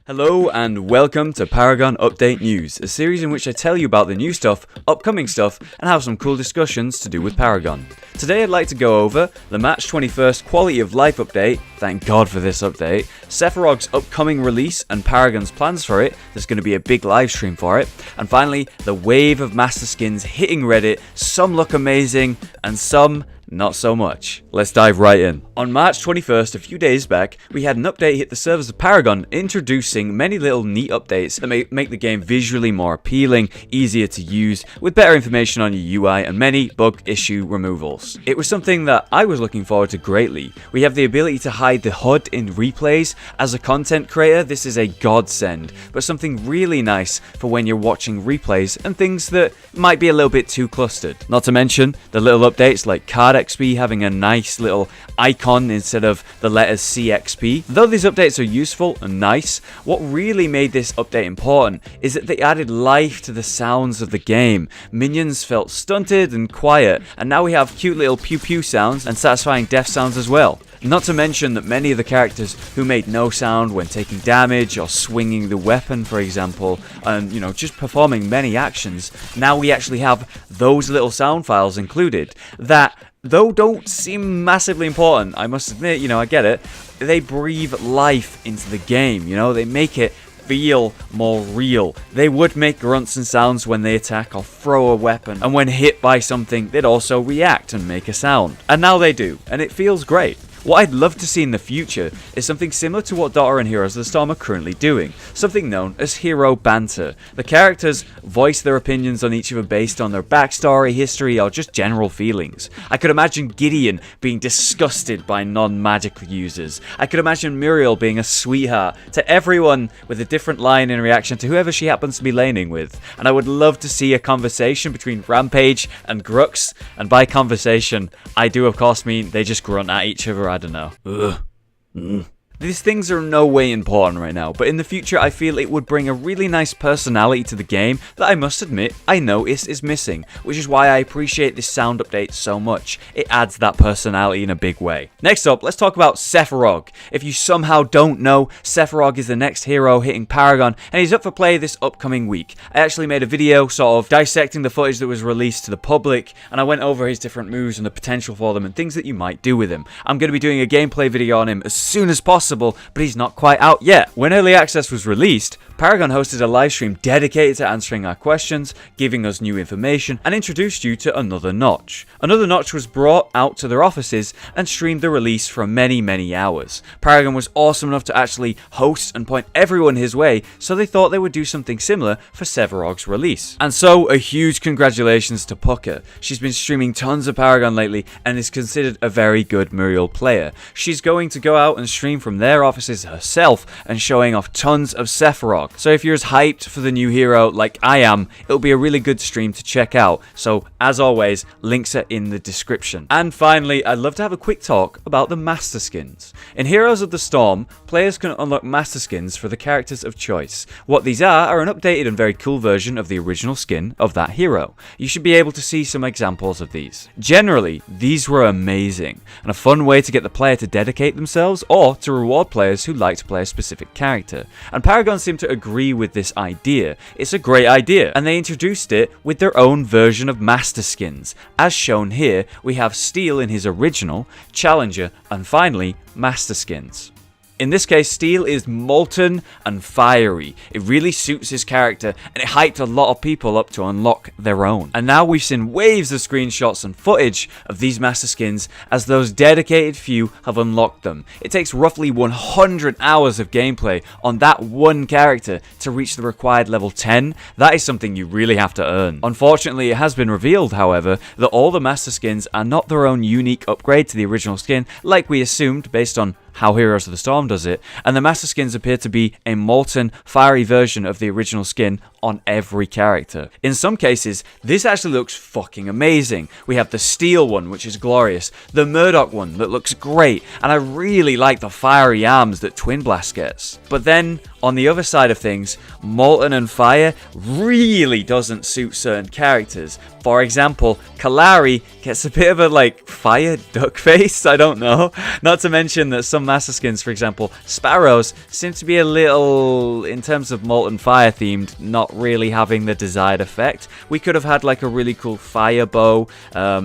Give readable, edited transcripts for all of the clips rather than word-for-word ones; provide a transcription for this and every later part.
Hello and welcome to Paragon Update News, a series in which I tell you about the new stuff, upcoming stuff, and have some cool discussions to do with Paragon. Today I'd like to go over the March 21st Quality of Life update, thank God for this update, Sephrog's upcoming release and Paragon's plans for it, there's going to be a big live stream for it, and finally the wave of Master Skins hitting Reddit, some look amazing and some not so much. Let's dive right in. On March 21st, a few days back, we had an update hit the servers of Paragon, introducing many little neat updates that make the game visually more appealing, easier to use, with better information on your UI and many bug issue removals. It was something that I was looking forward to greatly. We have the ability to hide the HUD in replays. As a content creator, this is a godsend, but something really nice for when you're watching replays and things that might be a little bit too clustered. Not to mention the little updates like card XP having a nice little icon instead of the letters CXP. Though these updates are useful and nice, what really made this update important is that they added life to the sounds of the game. Minions felt stunted and quiet, and now we have cute little pew pew sounds and satisfying death sounds as well. Not to mention that many of the characters who made no sound when taking damage or swinging the weapon, for example, and just performing many actions, now we actually have those little sound files included that, though don't seem massively important, I must admit, I get it, they breathe life into the game, they make it feel more real. They would make grunts and sounds when they attack or throw a weapon, and when hit by something, they'd also react and make a sound. And now they do, and it feels great. What I'd love to see in the future is something similar to what Dota and Heroes of the Storm are currently doing, something known as hero banter. The characters voice their opinions on each other based on their backstory, history, or just general feelings. I could imagine Gideon being disgusted by non-magic users. I could imagine Muriel being a sweetheart to everyone with a different line in reaction to whoever she happens to be laning with. And I would love to see a conversation between Rampage and Grux, and by conversation, I do of course mean they just grunt at each other. I don't know. These things are in no way important right now, but in the future I feel it would bring a really nice personality to the game that I must admit I notice is missing, which is why I appreciate this sound update so much. It adds that personality in a big way. Next up, let's talk about Sephrog. If you somehow don't know, Sephrog is the next hero hitting Paragon, and he's up for play this upcoming week. I actually made a video sort of dissecting the footage that was released to the public, and I went over his different moves and the potential for them and things that you might do with him. I'm going to be doing a gameplay video on him as soon as possible, but he's not quite out yet. When Early Access was released, Paragon hosted a live stream dedicated to answering our questions, giving us new information, and introduced you to Another Notch. Another Notch was brought out to their offices and streamed the release for many hours. Paragon was awesome enough to actually host and point everyone his way, so they thought they would do something similar for Sevarog's release. And so, a huge congratulations to Pucca. She's been streaming tons of Paragon lately and is considered a very good Muriel player. She's going to go out and stream from their offices herself and showing off tons of Sephrog. So if you're as hyped for the new hero like I am, it'll be a really good stream to check out. So as always, links are in the description. And finally, I'd love to have a quick talk about the Master Skins. In Heroes of the Storm, players can unlock Master Skins for the characters of choice. What these are an updated and very cool version of the original skin of that hero. You should be able to see some examples of these. Generally, these were amazing, and a fun way to get the player to dedicate themselves or to reward players who like to play a specific character. And Paragon seemed to agree with this idea. It's a great idea, and they introduced it with their own version of Master Skins. As shown here, we have Steel in his original, Challenger, and finally, Master Skins. In this case, Steel is molten and fiery. It really suits his character, and it hyped a lot of people up to unlock their own. And now we've seen waves of screenshots and footage of these Master Skins as those dedicated few have unlocked them. It takes roughly 100 hours of gameplay on that one character to reach the required level 10. That is something you really have to earn. Unfortunately, it has been revealed, however, that all the Master Skins are not their own unique upgrade to the original skin, like we assumed based on how Heroes of the Storm does it, and the Master Skins appear to be a molten, fiery version of the original skin on every character. In some cases, this actually looks fucking amazing. We have the Steel one, which is glorious, the Murdoch one that looks great, and I really like the fiery arms that Twin Blast gets. But then, On the other side of things, Molten and Fire really doesn't suit certain characters. For example, Kalari gets a bit of a like fire duck face, I don't know. Not to mention that some Master Skins, for example, Sparrows, seem to be a little, in terms of Molten Fire themed, not really having the desired effect. We could have had like a really cool fire bow,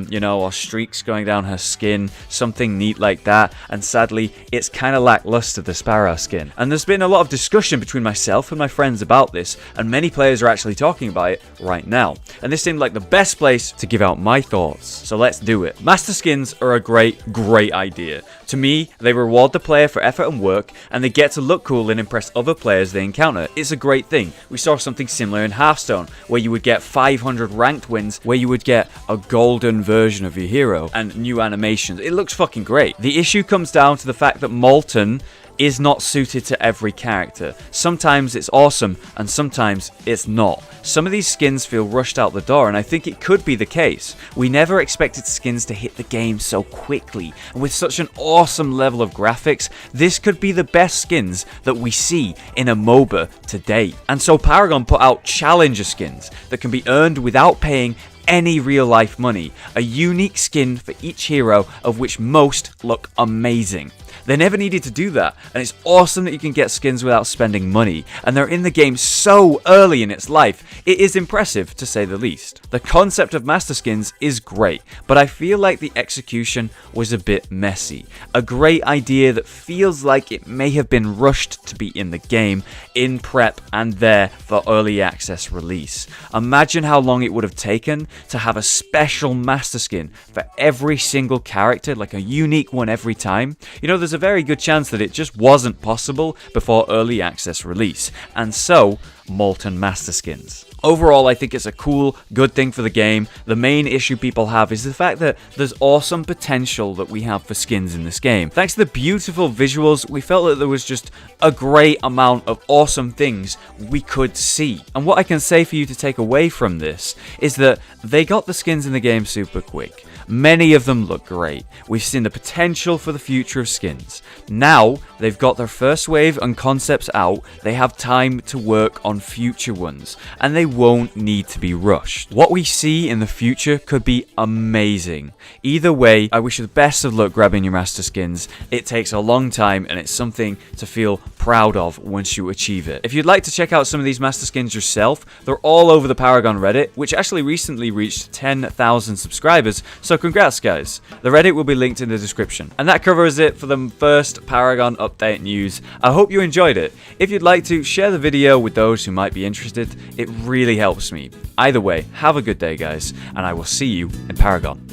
you know, or streaks going down her skin, something neat like that, and sadly, it's kind of lackluster, the Sparrow skin. And there's been a lot of discussion between myself and my friends about this, and many players are actually talking about it right now. And this seemed like the best place to give out my thoughts. So let's do it. Master Skins are a great idea. To me, they reward the player for effort and work, and they get to look cool and impress other players they encounter. It's a great thing. We saw something similar in Hearthstone, where you would get 500 ranked wins, where you would get a golden version of your hero, and new animations. It looks fucking great. The issue comes down to the fact that Molten is not suited to every character. Sometimes it's awesome, and sometimes it's not. Some of these skins feel rushed out the door, and I think it could be the case. We never expected skins to hit the game so quickly, and with such an awesome level of graphics, this could be the best skins that we see in a MOBA to date. And so Paragon put out Challenger skins that can be earned without paying any real life money. A unique skin for each hero, of which most look amazing. They never needed to do that, and it's awesome that you can get skins without spending money, and they're in the game so early in its life. It is impressive, to say the least. The concept of Master Skins is great, but I feel like the execution was a bit messy. A great idea that feels like it may have been rushed to be in the game, in prep, and there for early access release. Imagine how long it would have taken to have a special Master Skin for every single character, like a unique one every time. You know, there's a very good chance that it just wasn't possible before early access release, and so Molten Master Skins. Overall, I think it's a cool, good thing for the game. The main issue people have is the fact that there's awesome potential that we have for skins in this game. Thanks to the beautiful visuals, we felt that there was just a great amount of awesome things we could see. And what I can say for you to take away from this is that they got the skins in the game super quick. Many of them look great. We've seen the potential for the future of skins. Now, they've got their first wave and concepts out, they have time to work on future ones, and they won't need to be rushed. What we see in the future could be amazing. Either way, I wish you the best of luck grabbing your Master Skins. It takes a long time, and it's something to feel proud of once you achieve it. If you'd like to check out some of these Master Skins yourself, they're all over the Paragon Reddit, which actually recently reached 10,000 subscribers, so congrats guys. The Reddit will be linked in the description. And that covers it for the first Paragon update news. I hope you enjoyed it. If you'd like to, share the video with those who might be interested. It really helps me. Either way, have a good day guys, and I will see you in Paragon.